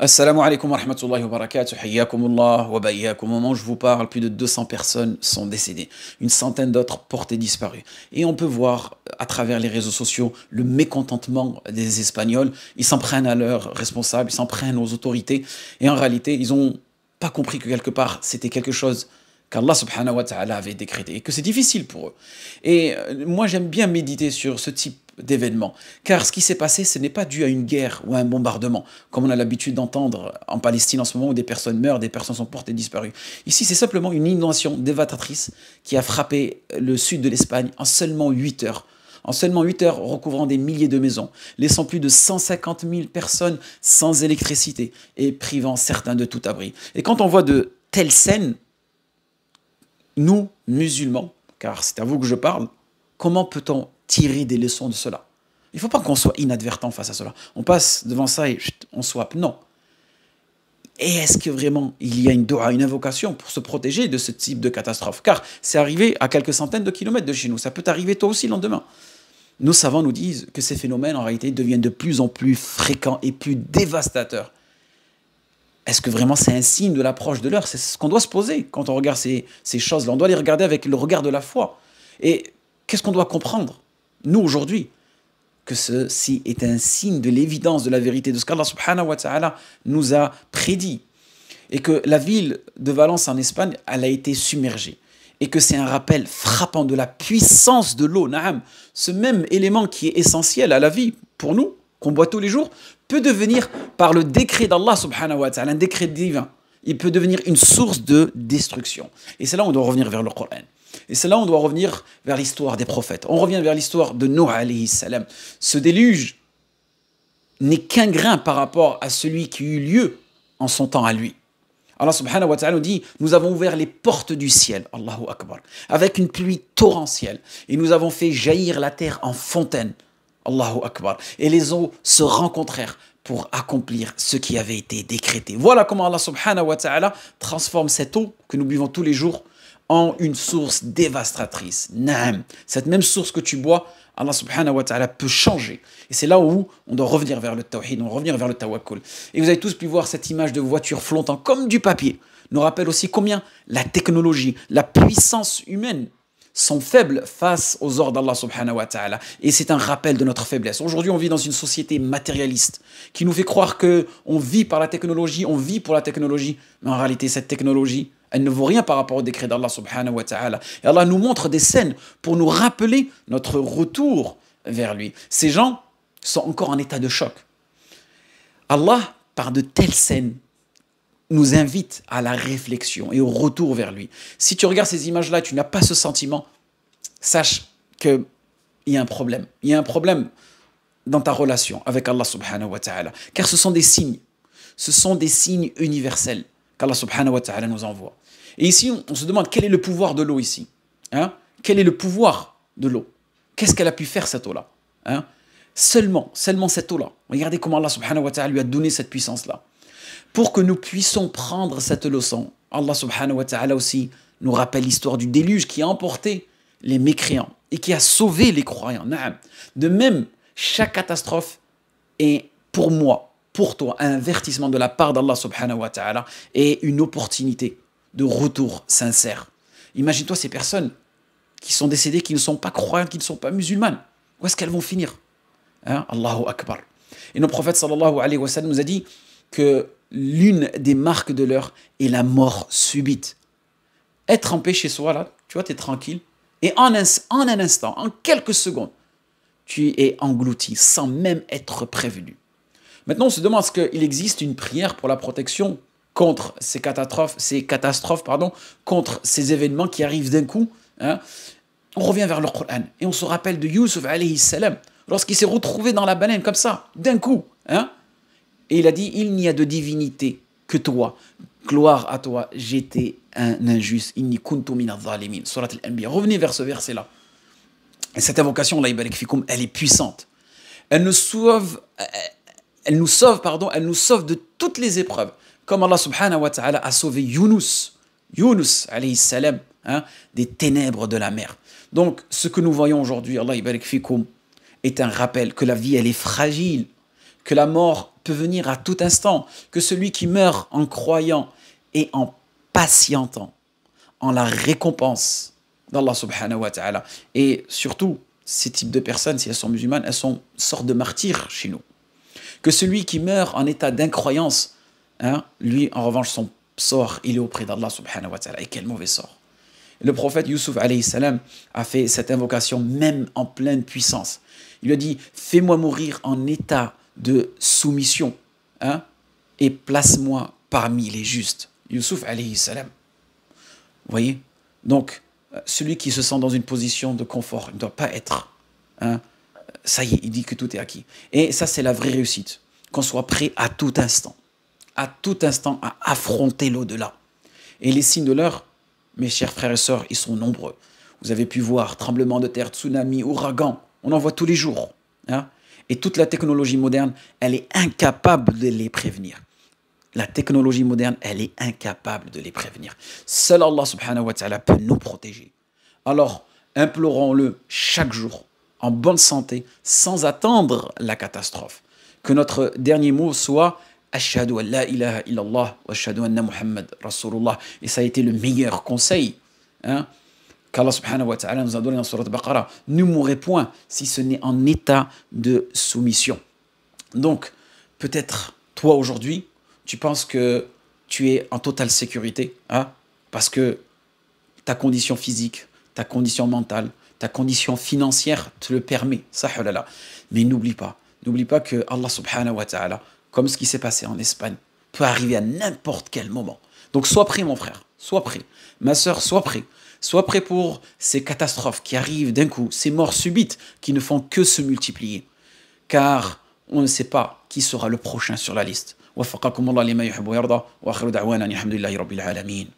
Assalamu alaikum wa rahmatullahi wa barakatuh, hayyakumullah wa bayyakum. Au moment où je vous parle, plus de 200 personnes sont décédées, une centaine d'autres portées disparues. Et on peut voir à travers les réseaux sociaux le mécontentement des Espagnols. Ils s'en prennent à leurs responsables, ils s'en prennent aux autorités. Et en réalité, ils n'ont pas compris que quelque part, c'était quelque chose qu'Allah subhanahu wa ta'ala avait décrété et que c'est difficile pour eux. Et moi, j'aime bien méditer sur ce type d'événements, car ce qui s'est passé, ce n'est pas dû à une guerre ou à un bombardement, comme on a l'habitude d'entendre en Palestine en ce moment où des personnes meurent, des personnes sont portées disparues. Ici, c'est simplement une inondation dévastatrice qui a frappé le sud de l'Espagne en seulement 8 heures. En seulement 8 heures, recouvrant des milliers de maisons, laissant plus de 150 000 personnes sans électricité et privant certains de tout abri. Et quand on voit de telles scènes, nous, musulmans, car c'est à vous que je parle, comment peut-on tirer des leçons de cela? Il ne faut pas qu'on soit inadvertant face à cela. On passe devant ça et chut, on swap. Non. Et est-ce que vraiment il y a une doua, une invocation pour se protéger de ce type de catastrophe? Car c'est arrivé à quelques centaines de kilomètres de chez nous. Ça peut arriver toi aussi le lendemain. Nos savants nous disent que ces phénomènes, en réalité, deviennent de plus en plus fréquents et plus dévastateurs. Est-ce que vraiment c'est un signe de l'approche de l'heure? C'est ce qu'on doit se poser quand on regarde ces choses-là. On doit les regarder avec le regard de la foi. Et qu'est-ce qu'on doit comprendre, nous, aujourd'hui? Que ceci est un signe de l'évidence de la vérité de ce qu'Allah subhanahu wa ta'ala nous a prédit. Et que la ville de Valence en Espagne, elle a été submergée. Et que c'est un rappel frappant de la puissance de l'eau. Naam, ce même élément qui est essentiel à la vie pour nous, qu'on boit tous les jours, peut devenir, par le décret d'Allah subhanahu wa ta'ala, un décret divin, il peut devenir une source de destruction. Et c'est là où on doit revenir vers le Coran. Et c'est là où on doit revenir vers l'histoire des prophètes. On revient vers l'histoire de Nuh alayhi salam. Ce déluge n'est qu'un grain par rapport à celui qui eut lieu en son temps à lui. Allah subhanahu wa ta'ala nous dit, nous avons ouvert les portes du ciel, Allahu Akbar, avec une pluie torrentielle. Et nous avons fait jaillir la terre en fontaine, Allahu Akbar. Et les eaux se rencontrèrent pour accomplir ce qui avait été décrété. Voilà comment Allah subhanahu wa ta'ala transforme cette eau que nous buvons tous les jours en une source dévastatrice. Naam. Cette même source que tu bois, Allah subhanahu wa ta'ala peut changer. Et c'est là où on doit revenir vers le tawhid, on doit revenir vers le tawakkul. Et vous avez tous pu voir cette image de voiture flottant comme du papier. Nous rappelle aussi combien la technologie, la puissance humaine sont faibles face aux ordres d'Allah subhanahu wa ta'ala. Et c'est un rappel de notre faiblesse. Aujourd'hui, on vit dans une société matérialiste qui nous fait croire qu'on vit par la technologie, on vit pour la technologie. Mais en réalité, cette technologie, elle ne vaut rien par rapport au décret d'Allah subhanahu wa ta'ala. Et Allah nous montre des scènes pour nous rappeler notre retour vers lui. Ces gens sont encore en état de choc. Allah, par de telles scènes, nous invite à la réflexion et au retour vers lui. Si tu regardes ces images-là et tu n'as pas ce sentiment, sache qu'il y a un problème. Il y a un problème dans ta relation avec Allah subhanahu wa ta'ala. Car ce sont des signes. Ce sont des signes universels qu'Allah subhanahu wa ta'ala nous envoie. Et ici, on se demande quel est le pouvoir de l'eau ici. Hein? Quel est le pouvoir de l'eau? Qu'est-ce qu'elle a pu faire cette eau-là? Hein? Seulement cette eau-là. Regardez comment Allah subhanahu wa ta'ala lui a donné cette puissance-là. Pour que nous puissions prendre cette leçon, Allah subhanahu wa ta'ala aussi nous rappelle l'histoire du déluge qui a emporté les mécréants et qui a sauvé les croyants. De même, chaque catastrophe est pour moi, pour toi, un avertissement de la part d'Allah subhanahu wa ta'ala et une opportunité de retour sincère. Imagine-toi ces personnes qui sont décédées, qui ne sont pas croyantes, qui ne sont pas musulmanes. Où est-ce qu'elles vont finir? Hein? Allahu Akbar. Et notre prophète sallallahu alayhi wa sallam nous a dit que l'une des marques de l'heure est la mort subite. Être en paix chez soi, là, tu vois, tu es tranquille, et en un instant, en quelques secondes, tu es englouti sans même être prévenu. Maintenant, on se demande est-ce qu'il existe une prière pour la protection contre ces catastrophes, contre ces événements qui arrivent d'un coup. Hein? On revient vers le Coran et on se rappelle de Yusuf alayhi salam, lorsqu'il s'est retrouvé dans la baleine comme ça, d'un coup. Hein? Et il a dit, il n'y a de divinité que toi. Gloire à toi, j'étais un injuste. Inni kuntu min adh-dhalimin. Surat al-Anbiya. Revenez vers ce verset-là. Et cette invocation, Allah yabarik fikum, elle est puissante. Elle nous sauve de toutes les épreuves. Comme Allah subhanahu wa ta'ala a sauvé Yunus alayhi salam, hein, des ténèbres de la mer. Donc, ce que nous voyons aujourd'hui, Allah yabarik fikum, est un rappel que la vie, elle est fragile. que la mort peut venir à tout instant, que celui qui meurt en croyant et en patientant en la récompense d'Allah subhanahu wa ta'ala. Et surtout, ces types de personnes, si elles sont musulmanes, elles sont une sorte de martyrs chez nous. Que celui qui meurt en état d'incroyance, hein, lui, en revanche, son sort, il est auprès d'Allah subhanahu wa ta'ala. Et quel mauvais sort. Le prophète Youssouf alayhi salam a fait cette invocation même en pleine puissance. Il lui a dit, fais-moi mourir en état de soumission, hein, et place-moi parmi les justes. Youssouf alayhi salam. Vous voyez? Donc, celui qui se sent dans une position de confort, il ne doit pas être, hein, ça y est, il dit que tout est acquis. Et ça, c'est la vraie réussite. Qu'on soit prêt à tout instant à affronter l'au-delà. Et les signes de l'heure, mes chers frères et sœurs, ils sont nombreux. Vous avez pu voir tremblements de terre, tsunamis, ouragans, on en voit tous les jours. Hein? Et toute la technologie moderne, elle est incapable de les prévenir. La technologie moderne, elle est incapable de les prévenir. Seul Allah subhanahu wa ta'ala peut nous protéger. Alors, implorons-le chaque jour, en bonne santé, sans attendre la catastrophe. Que notre dernier mot soit Ashhadu an la ilaha illallah wa ashhadu anna Muhammad Rasulullah. Et ça a été le meilleur conseil, hein, qu'Allah subhanahu wa ta'ala nous a donné dans Surat Baqarah. Ne mourrez point si ce n'est en état de soumission. Donc, peut-être toi aujourd'hui, tu penses que tu es en totale sécurité, hein, parce que ta condition physique, ta condition mentale, ta condition financière te le permet. Sahalala. Mais n'oublie pas que Allah subhanahu wa ta'ala, comme ce qui s'est passé en Espagne, peut arriver à n'importe quel moment. Donc sois prêt mon frère, sois prêt. Ma sœur, sois prêt. Sois prêt pour ces catastrophes qui arrivent d'un coup, ces morts subites qui ne font que se multiplier. Car on ne sait pas qui sera le prochain sur la liste. وفقكم الله لما يحب ويرضى واخر دعوانا الحمد لله رب العالمين.